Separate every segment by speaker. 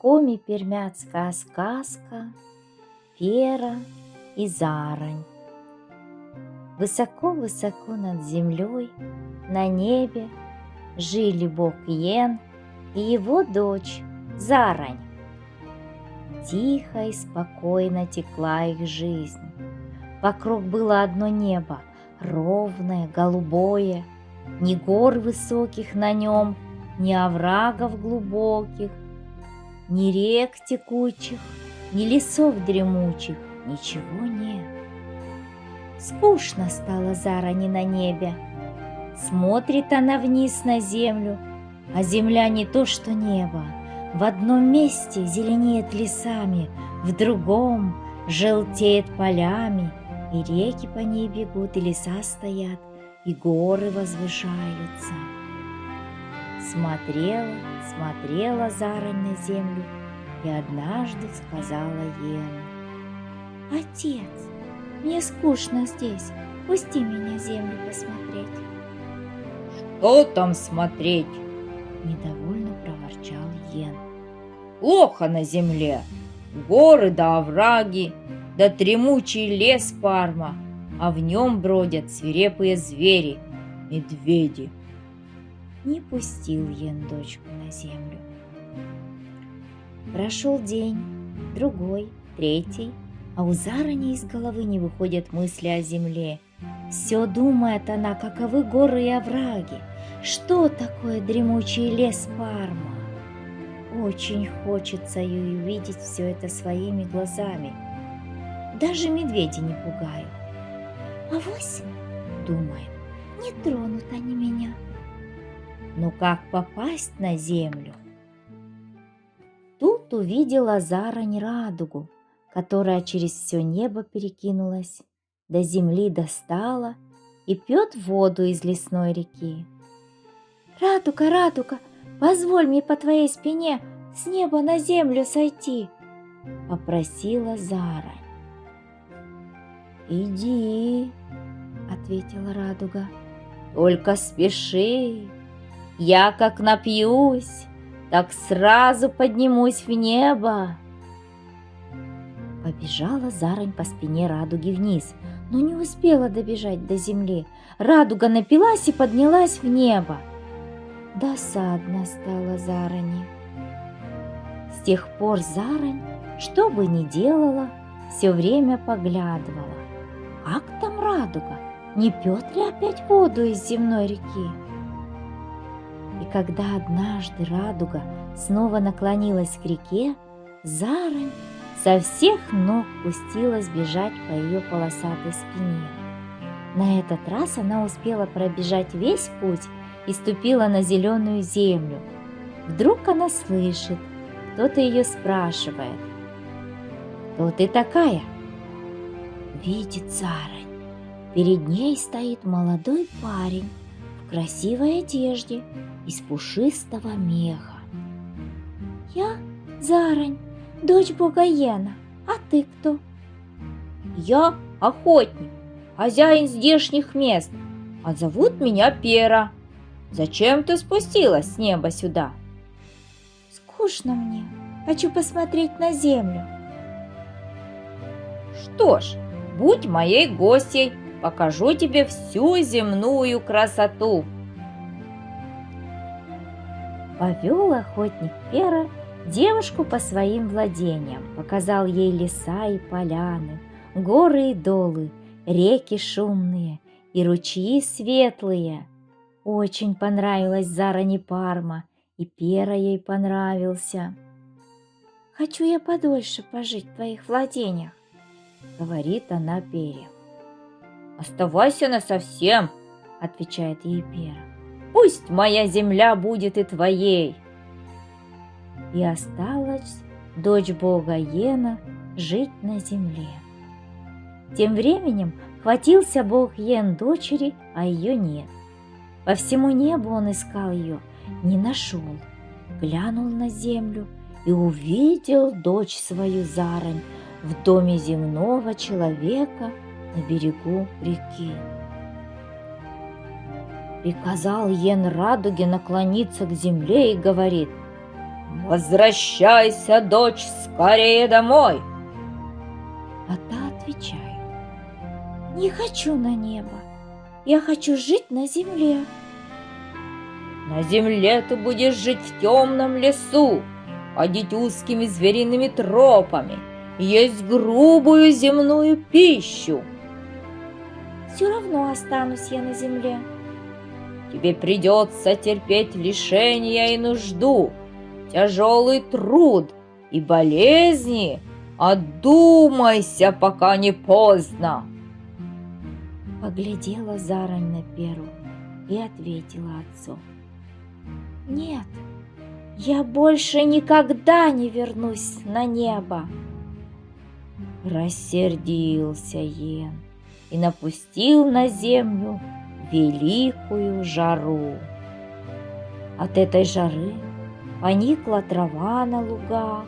Speaker 1: коми пермяцкая сказка Пера и Зарань. Высоко-высоко над землей, на небе, жили бог Йен и его дочь Зарань. Тихо и спокойно текла их жизнь. Вокруг было одно небо, ровное, голубое, ни гор высоких на нем, ни оврагов глубоких, ни рек текучих, ни лесов дремучих, ничего нет. Скучно стало Зарани на небе. Смотрит она вниз на землю, а земля не то что небо. В одном месте зеленеет лесами, в другом желтеет полями, и реки по ней бегут, и леса стоят, и горы возвышаются. Смотрела Зарань на землю, и однажды сказала Йену: «Отец, мне скучно здесь, пусти меня землю посмотреть».
Speaker 2: «Что там смотреть?»
Speaker 1: — недовольно проворчал Йен.
Speaker 2: «Плохо на земле, горы да овраги, да дремучий лес Парма, а в нем бродят свирепые звери, медведи».
Speaker 1: Не пустил Йен дочку на землю. Прошел день, другой, третий, а у Зарани из головы не выходят мысли о земле. Все думает она, каковы горы и овраги, что такое дремучий лес Парма. Очень хочется ей увидеть все это своими глазами. Даже медведи не пугают. Авось, думает, не тронут они меня. Но как попасть на землю? Тут увидела Зарань радугу, которая через все небо перекинулась, до земли достала и пьет воду из лесной реки. «Радуга, радуга, позволь мне по твоей спине с неба на землю сойти», — попросила Зарань. «Иди», — ответила радуга, — «только спеши. Я как напьюсь, так сразу поднимусь в небо». Побежала Зарань по спине радуги вниз, но не успела добежать до земли. Радуга напилась и поднялась в небо. Досадно стало Зарани. С тех пор Зарань, что бы ни делала, все время поглядывала. Как там радуга? Не пьет ли опять воду из земной реки? И когда однажды радуга снова наклонилась к реке, Зарань со всех ног пустилась бежать по ее полосатой спине. На этот раз она успела пробежать весь путь и ступила на зеленую землю. Вдруг она слышит, кто-то ее спрашивает: «Кто ты такая?» Видит Зарань, перед ней стоит молодой парень в красивой одежде из пушистого меха. «Я Зарань, дочь бога Йена, а ты кто?»
Speaker 2: «Я охотник, хозяин здешних мест, а зовут меня Пера. Зачем ты спустилась с неба сюда?»
Speaker 1: «Скучно мне, хочу посмотреть на землю».
Speaker 2: «Что ж, будь моей гостьей, покажу тебе всю земную красоту».
Speaker 1: Повел охотник Пера девушку по своим владениям, показал ей леса и поляны, горы и долы, реки шумные и ручьи светлые. Очень понравилась Зарани Парма, и Пера ей понравился. «Хочу я подольше пожить в твоих владениях», — говорит она Пере.
Speaker 2: «Оставайся насовсем», — отвечает ей Пера. «Пусть моя земля будет и твоей».
Speaker 1: И осталась дочь бога Йена жить на земле. Тем временем хватился бог Йен дочери, а ее нет. По всему небу он искал ее, не нашел. Глянул на землю и увидел дочь свою Зарань в доме земного человека на берегу реки. Приказал Йен радуге наклониться к земле и говорит:
Speaker 2: Возвращайся, дочь, скорее домой.
Speaker 1: А та отвечает: не хочу на небо, я хочу жить на земле.
Speaker 2: На земле ты будешь жить в темном лесу, ходить узкими звериными тропами, есть грубую земную пищу.
Speaker 1: Все равно останусь я на земле.
Speaker 2: Тебе придется терпеть лишения и нужду, тяжелый труд и болезни. Одумайся, пока не поздно.
Speaker 1: Поглядела Зарань на Перу и ответила отцу: нет, я больше никогда не вернусь на небо. Рассердился Йен и напустил на землю великую жару. От этой жары поникла трава на лугах,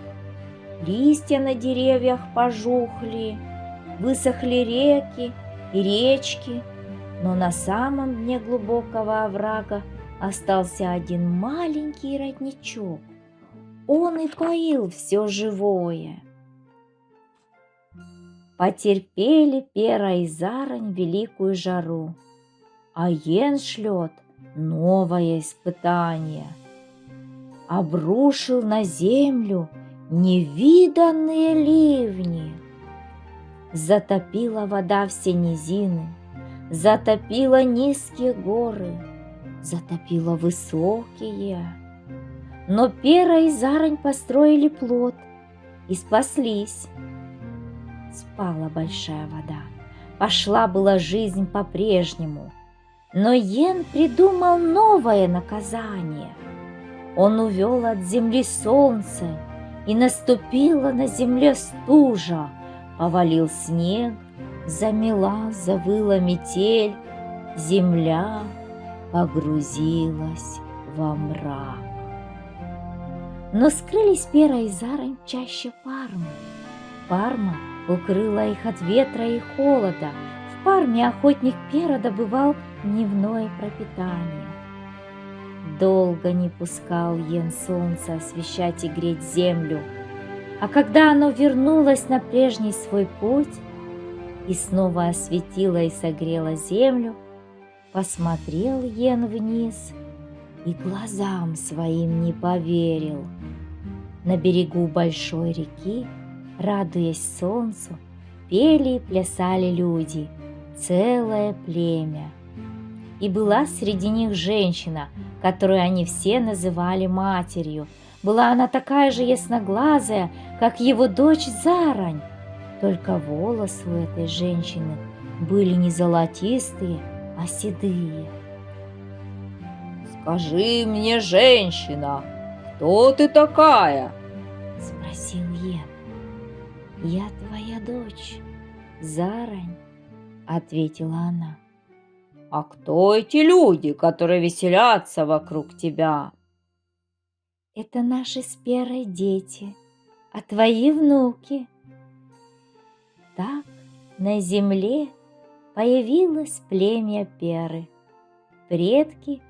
Speaker 1: листья на деревьях пожухли, высохли реки и речки, но на самом дне глубокого оврага остался один маленький родничок. Он и поил все живое. Потерпели Пера и Зарань великую жару, а Йен шлет новое испытание. Обрушил на землю невиданные ливни. Затопила вода все низины, затопила низкие горы, затопила высокие. Но Пера и Зарань построили плот и спаслись. Спала большая вода, пошла была жизнь по-прежнему, но Йен придумал новое наказание. Он увел от земли солнце, и наступила на земле стужа, повалил снег, замела, завыла метель, земля погрузилась во мрак. Но скрылись Пера и Зарань чаще Пармы. Парма укрыла их от ветра и холода. В Парме охотник Пера добывал дневное пропитание. Долго не пускал Йен солнце освещать и греть землю, а когда оно вернулось на прежний свой путь и снова осветило и согрело землю, посмотрел Йен вниз и глазам своим не поверил. На берегу большой реки, радуясь солнцу, пели и плясали люди, целое племя. И была среди них женщина, которую они все называли матерью. Была она такая же ясноглазая, как его дочь Зарань, только волосы у этой женщины были не золотистые, а седые.
Speaker 2: «Скажи мне, женщина, кто ты такая?»
Speaker 1: — спросил Йен. «Я твоя дочь, Зарань», — ответила она.
Speaker 2: «А кто эти люди, которые веселятся вокруг тебя?»
Speaker 1: «Это наши с Перой дети, а твои внуки». Так на земле появилось племя Перы, предки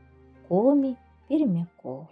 Speaker 1: Коми-пермяков.